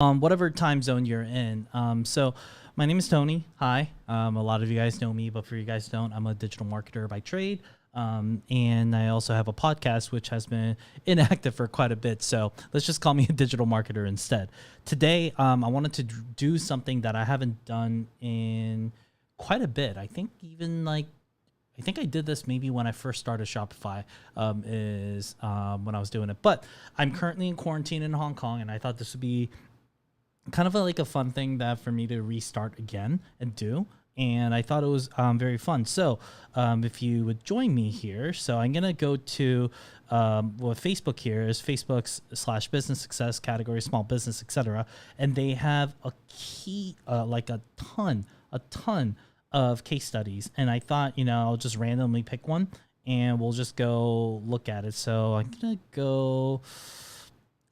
whatever time zone you're in. So my name is Tony. Hi. A lot of you guys know me, but for you guys who don't, I'm a digital marketer by trade. And I also have a podcast which has been inactive for quite a bit. So let's just call me a digital marketer instead. Today, I wanted to do something that I haven't done in quite a bit. I think I did this maybe when I first started Shopify, when I was doing it. But I'm currently in quarantine in Hong Kong, and I thought this would be kind of like a fun thing that for me to restart again and do. And I thought it was very fun. So if you would join me here, so I'm gonna go to what Facebook here is Facebook's / business success category, small business, etc. And they have a key, like a ton of case studies. And I thought, I'll just randomly pick one and we'll just go look at it. So I'm gonna go.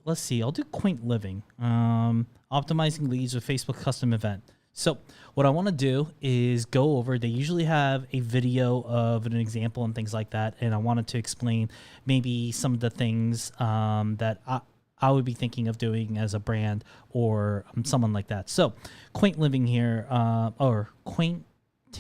Let's see, I'll do Quaint Living, optimizing leads with Facebook custom event. So what I want to do is go over, they usually have a video of an example and things like that. And I wanted to explain maybe some of the things that I would be thinking of doing as a brand or someone like that. So Quaint Living here, or Quaint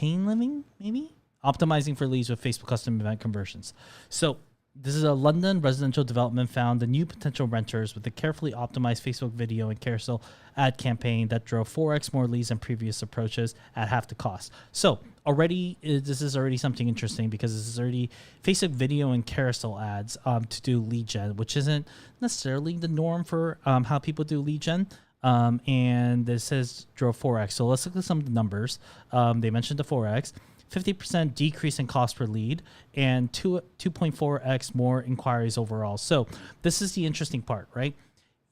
Living, maybe? Optimizing for leads with Facebook custom event conversions. So this is a London residential development found the new potential renters with a carefully optimized Facebook video and carousel ad campaign that drove 4x more leads than previous approaches at half the cost. So this is already something interesting because this is already Facebook video and carousel ads to do lead gen, which isn't necessarily the norm for how people do lead gen. And this says drove 4x. So let's look at some of the numbers. They mentioned the 4x. 50% decrease in cost per lead, and 2.4x more inquiries overall. So this is the interesting part, right?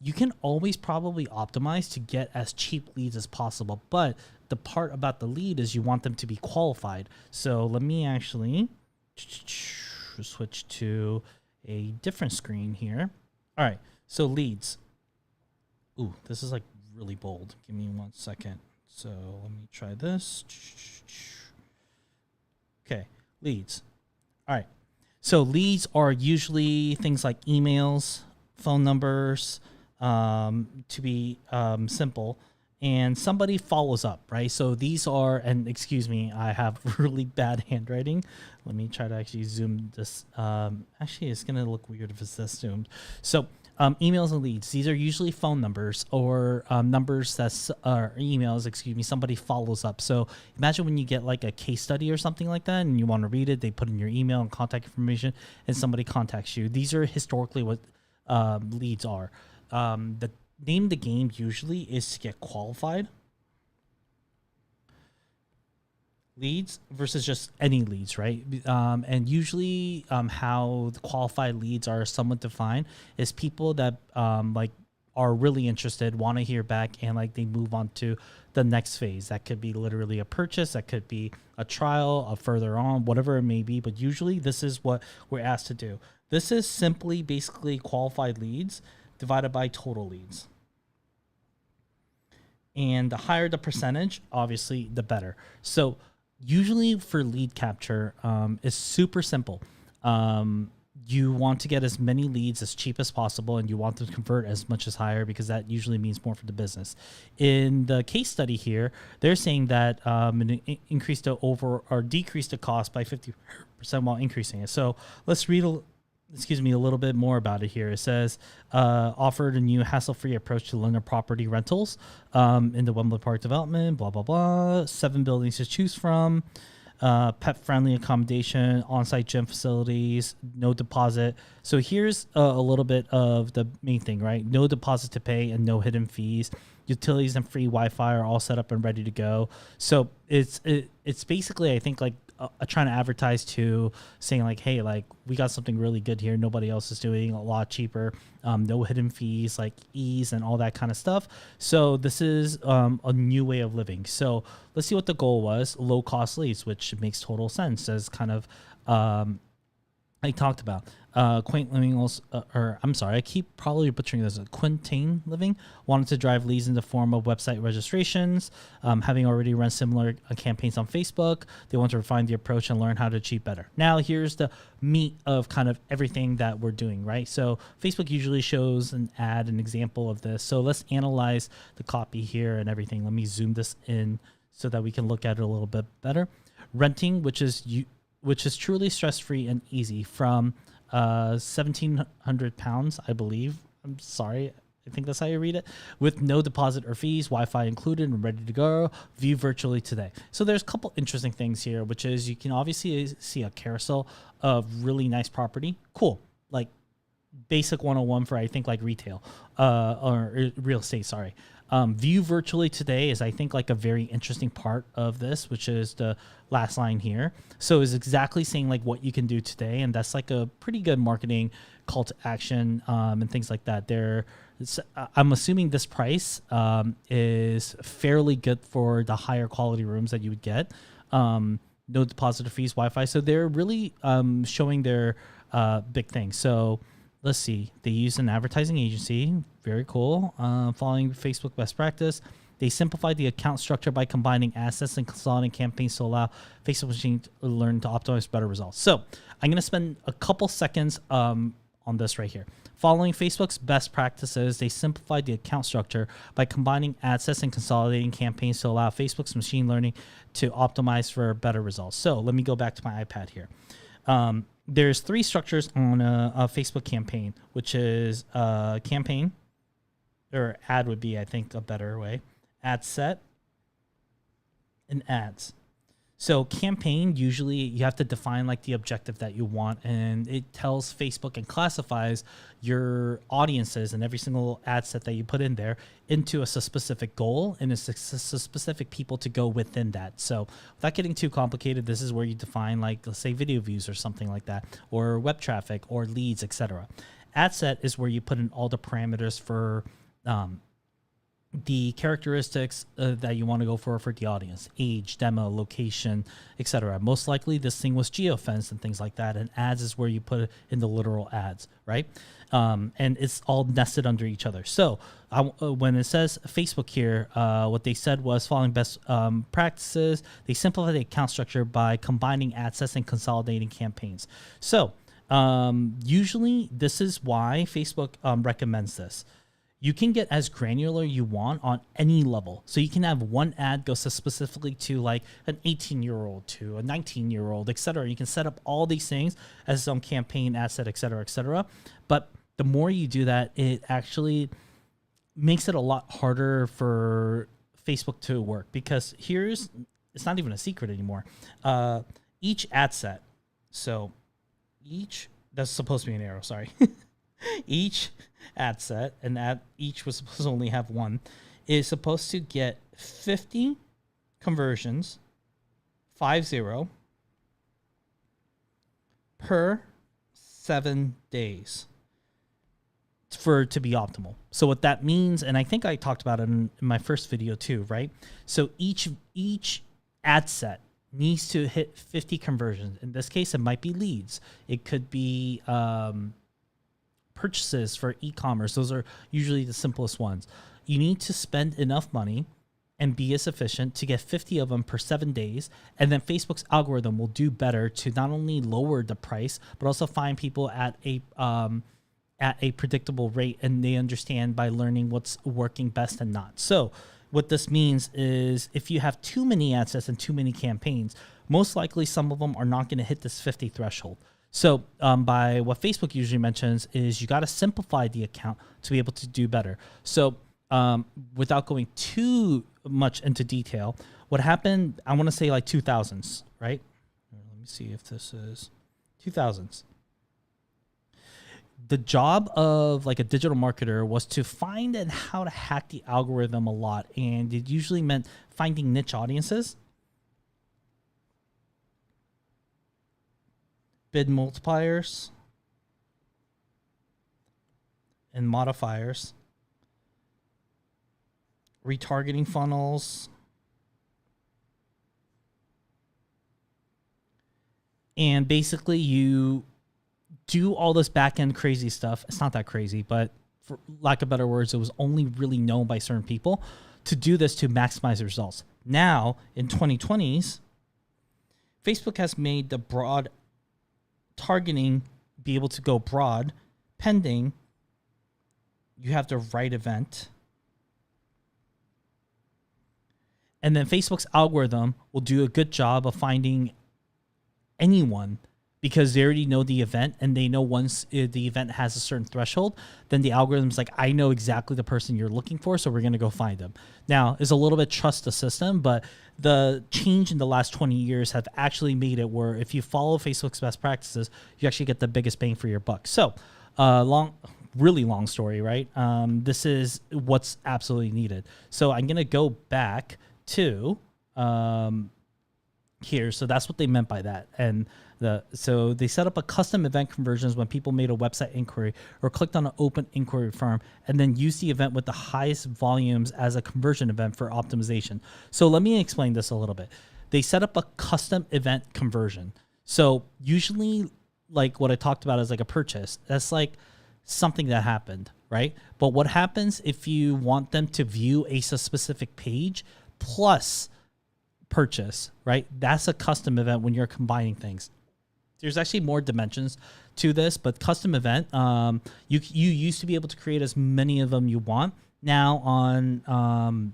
You can always probably optimize to get as cheap leads as possible, but the part about the lead is you want them to be qualified. So let me actually switch to a different screen here. All right, so leads. Ooh, this is like really bold. Give me 1 second. So let me try this. Okay, leads. All right. So leads are usually things like emails, phone numbers, to be simple, and somebody follows up, right? So these are, and excuse me, I have really bad handwriting. Let me try to actually zoom this. Actually, it's going to look weird if it's this zoomed. So emails and leads, these are usually phone numbers or numbers or emails, somebody follows up. So imagine when you get like a case study or something like that and you want to read it, they put in your email and contact information and somebody contacts you. These are historically what leads are. The name of the game usually is to get qualified leads versus just any leads, right? And usually how the qualified leads are somewhat defined is people that are really interested, want to hear back, and they move on to the next phase. That could be literally a purchase, that could be a trial, a further on, whatever it may be. But usually this is what we're asked to do. This is simply basically qualified leads divided by total leads. And the higher the percentage, obviously, the better. So usually for lead capture, it's super simple. You want to get as many leads as cheap as possible, and you want them to convert as much as higher because that usually means more for the business. In the case study here, they're saying that increased the decreased the cost by 50% while increasing it. So let's read a little bit more about it here. It says, offered a new hassle-free approach to London property rentals in the Wembley Park development, blah, blah, blah. 7 buildings to choose from, pet-friendly accommodation, on-site gym facilities, no deposit. So here's a little bit of the main thing, right? No deposit to pay and no hidden fees. Utilities and free Wi-Fi are all set up and ready to go. So it's basically, I think, trying to advertise to saying hey, we got something really good here. Nobody else is doing a lot cheaper. No hidden fees, ease and all that kind of stuff. So this is a new way of living. So let's see what the goal was. Low cost leads, which makes total sense as kind of I talked about. Quaint Living also, or I'm sorry, I keep probably butchering this. Quintain Living wanted to drive leads in the form of website registrations. Having already run similar campaigns on Facebook, they want to refine the approach and learn how to achieve better. Now, here's the meat of kind of everything that we're doing, right? So Facebook usually shows an example of this. So let's analyze the copy here and everything. Let me zoom this in so that we can look at it a little bit better. Renting, which is truly stress-free and easy, from 1,700 pounds, I believe. I'm sorry, I think that's how you read it. With no deposit or fees, Wi-Fi included, and ready to go. View virtually today. So there's a couple interesting things here, which is you can obviously see a carousel of really nice property. Cool, like basic 101 for I think like retail or real estate. Sorry. View virtually today is I think like a very interesting part of this, which is the last line here. So it's exactly saying like what you can do today, and that's like a pretty good marketing call to action and things like that. I'm assuming this price is fairly good for the higher quality rooms that you would get. No deposit fees, Wi-Fi. So they're really showing their big thing. So let's see. They use an advertising agency. Very cool. Following Facebook best practice. They simplified the account structure by combining assets and consolidating campaigns to allow Facebook machine to learn to optimize better results. So I'm going to spend a couple seconds on this right here. Following Facebook's best practices, they simplified the account structure by combining ad sets and consolidating campaigns to allow Facebook's machine learning to optimize for better results. So let me go back to my iPad here. There's three structures on a Facebook campaign, which is campaign, or ad would be, I think, a better way. Ad set and ads. So campaign, usually you have to define like the objective that you want, and it tells Facebook and classifies your audiences and every single ad set that you put in there into a specific goal and a specific people to go within that. So without getting too complicated, this is where you define like, let's say video views or something like that, or web traffic or leads, etc. Ad set is where you put in all the parameters for the characteristics that you want to go for the audience: age, demo, location, etc. Most likely this thing was geofenced and things like that, and ads is where you put it in the literal ads, right? And it's all nested under each other. So when it says Facebook here, what they said was, following best practices, they simplified the account structure by combining ad sets and consolidating campaigns. So usually this is why Facebook recommends this. You can get as granular you want on any level. So you can have one ad go specifically to like an 18-year-old to a 19-year-old, et cetera. You can set up all these things as its own campaign, asset, et cetera, et cetera. But the more you do that, it actually makes it a lot harder for Facebook to work, because it's not even a secret anymore. Each ad set, that's supposed to be an arrow, sorry. Each ad set, and each was supposed to only have one, is supposed to get 50 conversions, 50, per 7 days for it to be optimal. So what that means, and I think I talked about it in my first video too, right? So each ad set needs to hit 50 conversions. In this case, it might be leads. It could be purchases for e-commerce. Those are usually the simplest ones. You need to spend enough money and be as efficient to get 50 of them per 7 days, and then Facebook's algorithm will do better to not only lower the price but also find people at a predictable rate, and they understand by learning what's working best and not. So what this means is, if you have too many ad sets and too many campaigns, most likely some of them are not going to hit this 50 threshold. So by what Facebook usually mentions is you got to simplify the account to be able to do better. So without going too much into detail, what happened, I want to say like 2000s, right? Let me see if this is 2000s. The job of like a digital marketer was to find and how to hack the algorithm a lot. And it usually meant finding niche audiences, bid multipliers, and modifiers, retargeting funnels, and basically you do all this back end crazy stuff. It's not that crazy, but for lack of better words, it was only really known by certain people to do this to maximize the results. Now in 2020s, Facebook has made the broad targeting be able to go broad, pending you have the right event. And then Facebook's algorithm will do a good job of finding anyone because they already know the event, and they know once the event has a certain threshold, then the algorithm's like, I know exactly the person you're looking for, so we're going to go find them. Now, it's a little bit trust the system, but the change in the last 20 years have actually made it where if you follow Facebook's best practices, you actually get the biggest bang for your buck. So, really long story, right? This is what's absolutely needed. So I'm going to go back to here. So that's what they meant by that. And so they set up a custom event conversions when people made a website inquiry or clicked on an open inquiry form, and then used the event with the highest volumes as a conversion event for optimization. So let me explain this a little bit. They set up a custom event conversion. So usually, like what I talked about is like a purchase. That's like something that happened, right? But what happens if you want them to view a specific page plus purchase, right? That's a custom event when you're combining things. There's actually more dimensions to this, but custom event, you used to be able to create as many of them you want. Now on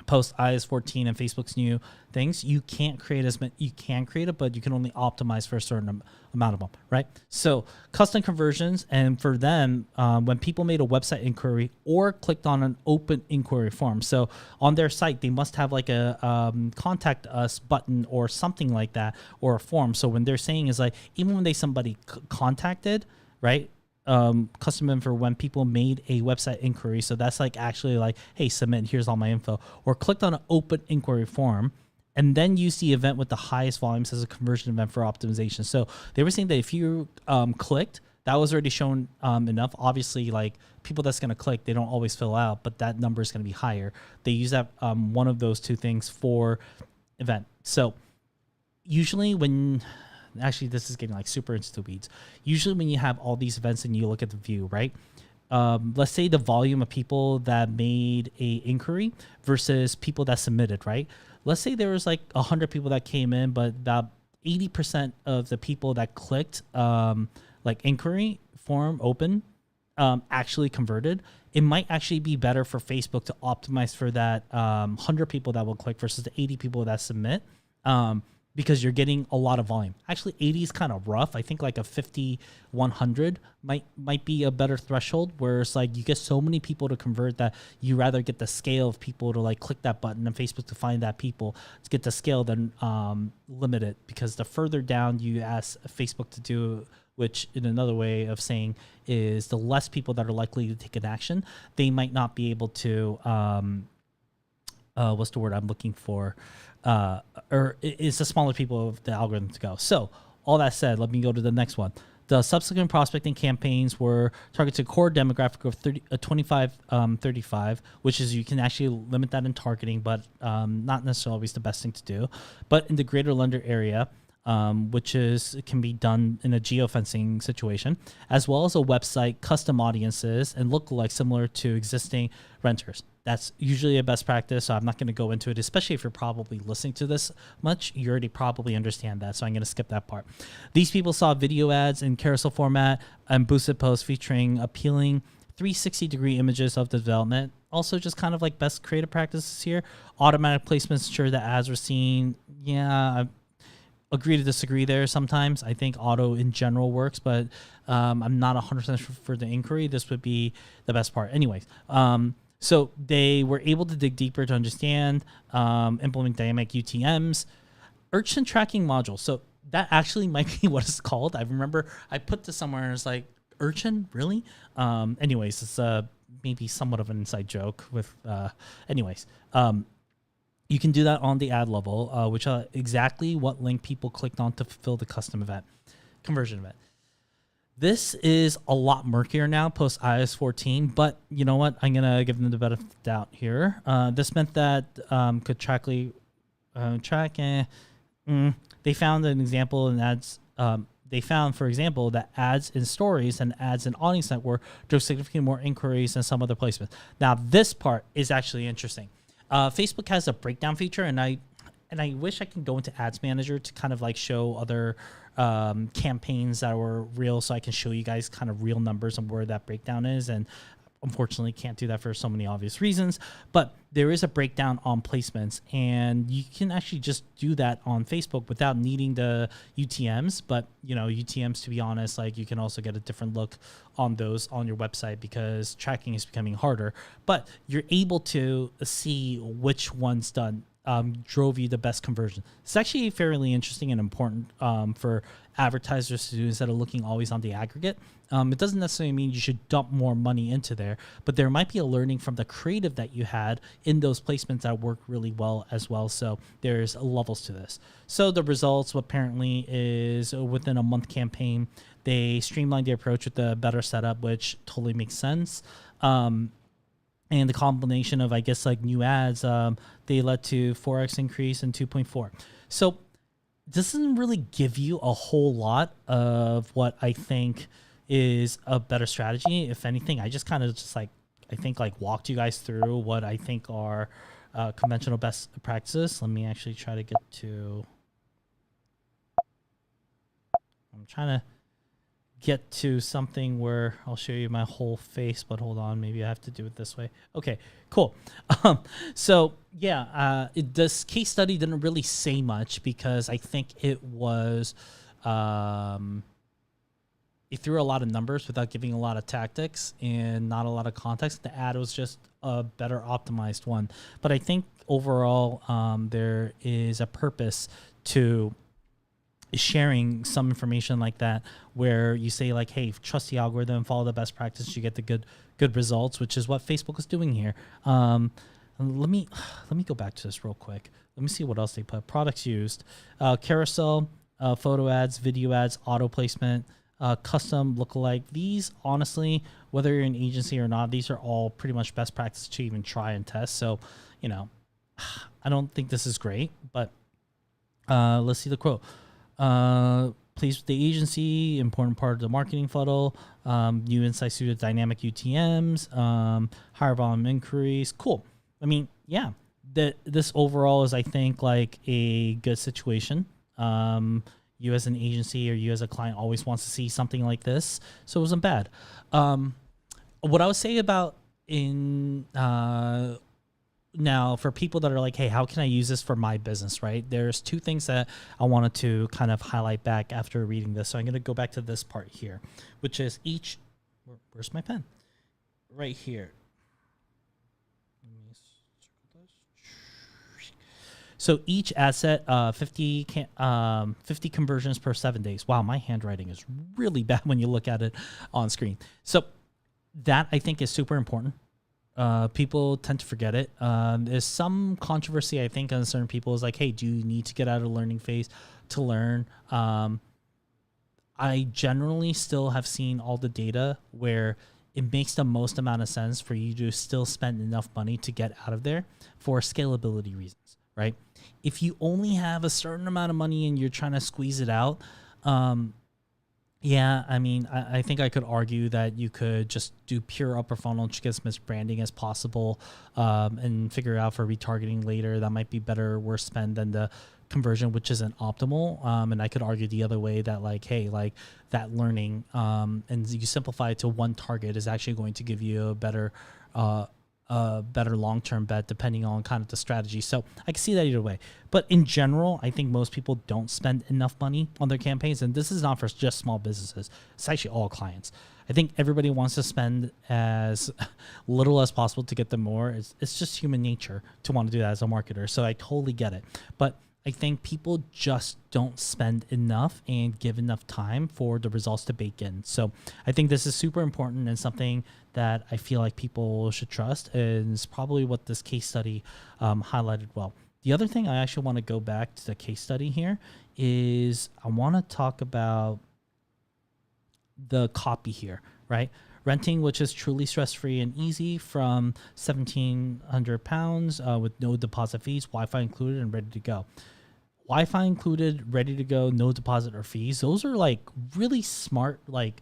post iOS 14 and Facebook's new things, you can't create as many. You can create it, but you can only optimize for a certain amount of them, right? So custom conversions, and for them, when people made a website inquiry or clicked on an open inquiry form, so on their site they must have like a contact us button or something like that, or a form. So when they're saying is like, even when somebody contacted, right? Custom event for when people made a website inquiry. So that's like actually like, hey, submit, here's all my info, or clicked on an open inquiry form, and then use the event with the highest volumes as a conversion event for optimization. So they were saying that if you clicked, that was already shown enough. Obviously, like people that's going to click, they don't always fill out, but that number is going to be higher. They use that one of those two things for event. So usually when actually this is getting like super into the weeds. Usually when you have all these events and you look at the view, right? Let's say the volume of people that made a inquiry versus people that submitted, right? Let's say there was like 100 people that came in, but about 80% of the people that clicked like inquiry form open actually converted. It might actually be better for Facebook to optimize for that 100 people that will click versus the 80 people that submit. Because you're getting a lot of volume. Actually, 80 is kind of rough. I think like a 50, 100 might be a better threshold, where it's like you get so many people to convert that you rather get the scale of people to like click that button and Facebook to find that people to get the scale than limit it. Because the further down you ask Facebook to do, which in another way of saying is the less people that are likely to take an action, they might not be able to, what's the word I'm looking for? Or it's the smaller people of the algorithm to go. So all that said, let me go to the next one. The subsequent prospecting campaigns were targeted core demographic of 25-35, which is you can actually limit that in targeting, but not necessarily always the best thing to do. But in the greater London area, which can be done in a geofencing situation, as well as a website, custom audiences, and lookalike similar to existing renters. That's usually a best practice, so I'm not going to go into it, especially if you're probably listening to this much. You already probably understand that, so I'm going to skip that part. These people saw video ads in carousel format and boosted posts featuring appealing 360-degree images of the development. Also, just kind of like best creative practices here. Automatic placements ensure that ads were seen. Yeah, agree to disagree there sometimes. I think auto in general works, but I'm not 100% for the inquiry. This would be the best part. Anyways, so they were able to dig deeper to understand, implement dynamic UTMs, urchin tracking module. So that actually might be what it's called. I remember I put this somewhere and it's like, urchin? Really? Anyways, it's maybe somewhat of an inside joke with, you can do that on the ad level, which exactly what link people clicked on to fulfill the custom event, conversion event. This is a lot murkier now post iOS 14, but you know what? I'm going to give them the benefit of the doubt here. This meant that could track. They found an example in ads. they found, for example, that ads in stories and ads in audience network drove significantly more inquiries than some other placements. Now, this part is actually interesting. Facebook has a breakdown feature, and I wish I can go into Ads Manager to kind of like show other campaigns that were real, so I can show you guys kind of real numbers and where that breakdown is. And unfortunately can't do that for so many obvious reasons, but there is a breakdown on placements, and you can actually just do that on Facebook without needing the UTMs. But UTMs, to be honest, like you can also get a different look on those on your website because tracking is becoming harder, but you're able to see which one's done drove you the best conversion. It's actually fairly interesting and important for advertisers to do instead of looking always on the aggregate. It doesn't necessarily mean you should dump more money into there, but there might be a learning from the creative that you had in those placements that work really well as well. So there's levels to this. So the results apparently is within a month campaign, they streamlined the approach with the better setup, which totally makes sense. And the combination of, I guess, like new ads, they led to 4x increase and 2.4. So this doesn't really give you a whole lot of what I think is a better strategy. If anything, I just kind of walked you guys through what I think are conventional best practices. Let me actually try to get to, I'm trying to get to something where I'll show you my whole face, but hold on, maybe I have to do it this way. Okay, cool. So yeah, this case study didn't really say much because I think it was, it threw a lot of numbers without giving a lot of tactics and not a lot of context. The ad was just a better optimized one. But I think overall, there is a purpose to sharing some information like that, where you say like, hey, trust the algorithm, follow the best practice, you get the good results, which is what Facebook is doing here. Let me go back to this real quick. Let me see what else they put. Products used, carousel, photo ads, video ads, auto placement, custom lookalike. These, honestly, whether you're an agency or not, these are all pretty much best practice to even try and test. So, I don't think this is great, but let's see the quote. Pleased with the agency, important part of the marketing funnel, new insights through the dynamic UTMs, higher volume inquiries. Cool. I mean, yeah, this overall is, I think, like a good situation. You as an agency or you as a client always wants to see something like this, so it wasn't bad. What I would say about now, for people that are like, hey, how can I use this for my business, right? There's two things that I wanted to kind of highlight back after reading this. So I'm going to go back to this part here, which is where's my pen? Right here. So each asset, 50 conversions per 7 days. Wow, my handwriting is really bad when you look at it on screen. So that, I think, is super important. People tend to forget it. There's some controversy, I think, on certain people is like, hey, do you need to get out of the learning phase to learn? I generally still have seen all the data where it makes the most amount of sense for you to still spend enough money to get out of there for scalability reasons, right? If you only have a certain amount of money and you're trying to squeeze it out, yeah, I mean, I think I could argue that you could just do pure upper funnel, just get as much branding as possible, and figure out for retargeting later. That might be better or worse spend than the conversion, which isn't optimal. And I could argue the other way that like, hey, like that learning, and you simplify it to one target is actually going to give you a better long-term bet depending on kind of the strategy. So I can see that either way. But in general, I think most people don't spend enough money on their campaigns. And this is not for just small businesses. It's actually all clients. I think everybody wants to spend as little as possible to get them more. It's just human nature to want to do that as a marketer. So I totally get it. But I think people just don't spend enough and give enough time for the results to bake in. So I think this is super important and something that I feel like people should trust, and it's probably what this case study highlighted well. The other thing I actually want to go back to the case study here is I want to talk about the copy here, right? Renting, which is truly stress-free and easy, from £1,700 with no deposit fees, Wi-Fi included, and ready to go. Wi-Fi included, ready to go, no deposit or fees. Those are like really smart, like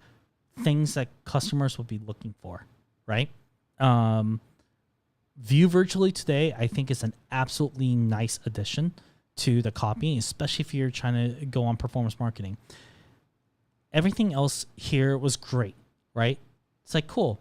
things that customers will be looking for, right? View virtually today, I think, is an absolutely nice addition to the copy, especially if you're trying to go on performance marketing. Everything else here was great, right? It's like, cool.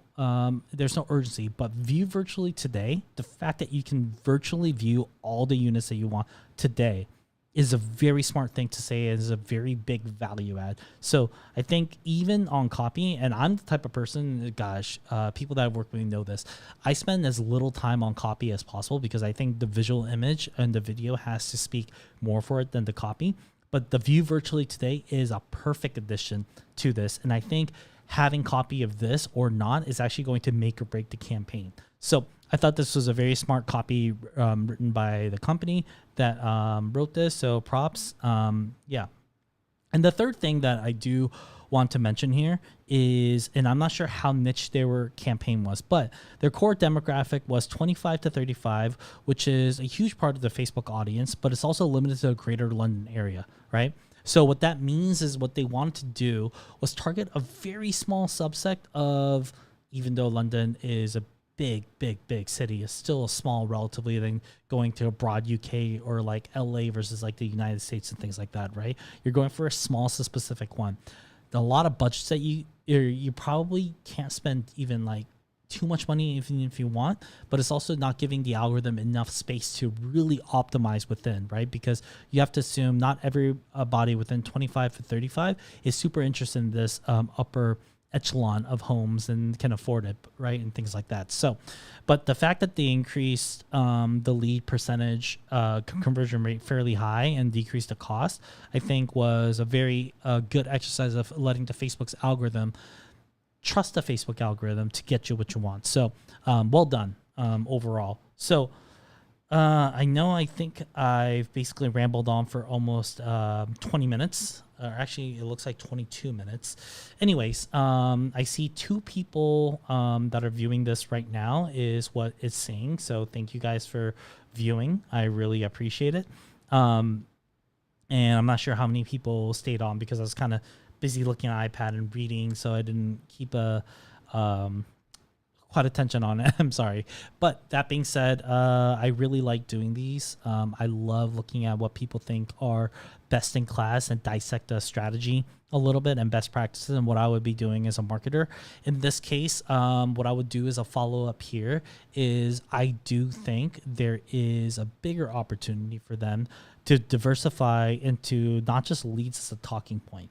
There's no urgency, but view virtually today, the fact that you can virtually view all the units that you want today is a very smart thing to say, is a very big value add. So I think even on copy, and I'm the type of person, gosh, people that I've worked with know this, I spend as little time on copy as possible because I think the visual image and the video has to speak more for it than the copy. But the view virtually today is a perfect addition to this. And I think having copy of this or not is actually going to make or break the campaign. So I thought this was a very smart copy written by the company that wrote this. So props. Yeah. And the third thing that I do want to mention here is, and I'm not sure how niche their campaign was, but their core demographic was 25 to 35, which is a huge part of the Facebook audience, but it's also limited to the greater London area, right? So what that means is what they wanted to do was target a very small subset of, even though London is a big city, is still a small relatively than going to a broad UK or like LA versus like the United States and things like that, right? You're going for a small specific one. A lot of budgets that you probably can't spend even like too much money even if you want, but it's also not giving the algorithm enough space to really optimize within, right? Because you have to assume not every body within 25 to 35 is super interested in this upper echelon of homes and can afford it, right? And things like that. So, but the fact that they increased the lead percentage conversion rate fairly high and decreased the cost, I think was a very good exercise of letting the Facebook's algorithm trust the Facebook algorithm to get you what you want. So well done overall. So I think I've basically rambled on for almost 20 minutes. Actually, it looks like 22 minutes. Anyways, I see 2 people that are viewing this right now is what it's saying. So thank you guys for viewing. I really appreciate it. And I'm not sure how many people stayed on because I was kind of busy looking at iPad and reading, so I didn't keep quite attention on it. I'm sorry. But that being said, I really like doing these. I love looking at what people think are best in class and dissect a strategy a little bit and best practices and what I would be doing as a marketer. In this case, what I would do as a follow-up here is I do think there is a bigger opportunity for them to diversify into not just leads as a talking point.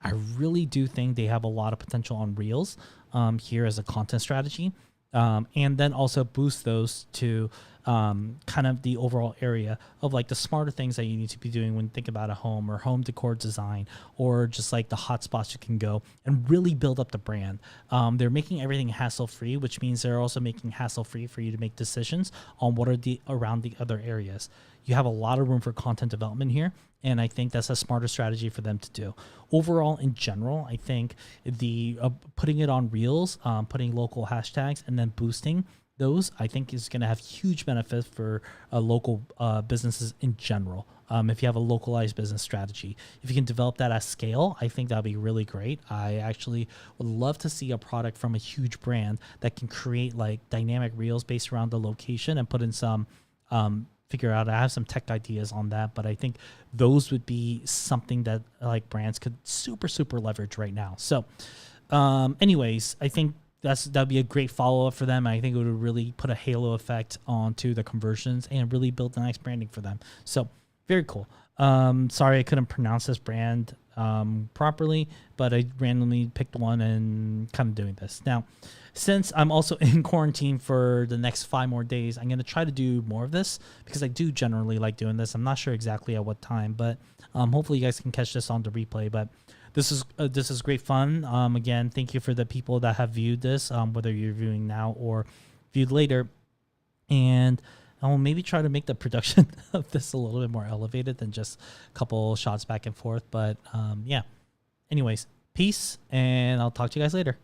I really do think they have a lot of potential on Reels here as a content strategy, and then also boost those to kind of the overall area of like the smarter things that you need to be doing when you think about a home or home decor design or just like the hot spots you can go and really build up the brand. They're making everything hassle-free, which means they're also making hassle-free for you to make decisions on what are the around the other areas. You have a lot of room for content development here, and I think that's a smarter strategy for them to do. Overall, in general, I think the putting it on Reels, putting local hashtags, and then boosting those, I think is going to have huge benefits for local businesses in general. If you have a localized business strategy, if you can develop that at scale, I think that'd be really great. I actually would love to see a product from a huge brand that can create like dynamic Reels based around the location and put in some figure out. I have some tech ideas on that, but I think those would be something that like brands could super leverage right now. So anyways, I think that'd be a great follow-up for them. I think it would really put a halo effect onto the conversions and really build a nice branding for them. So very cool. Sorry I couldn't pronounce this brand properly, but I randomly picked one and kind of doing this. Now, since I'm also in quarantine for the next 5 more days, I'm going to try to do more of this because I do generally like doing this. I'm not sure exactly at what time, but hopefully you guys can catch this on the replay. But this is great fun. Again, thank you for the people that have viewed this, whether you're viewing now or viewed later. And I'll maybe try to make the production of this a little bit more elevated than just a couple shots back and forth. But yeah, anyways, peace, and I'll talk to you guys later.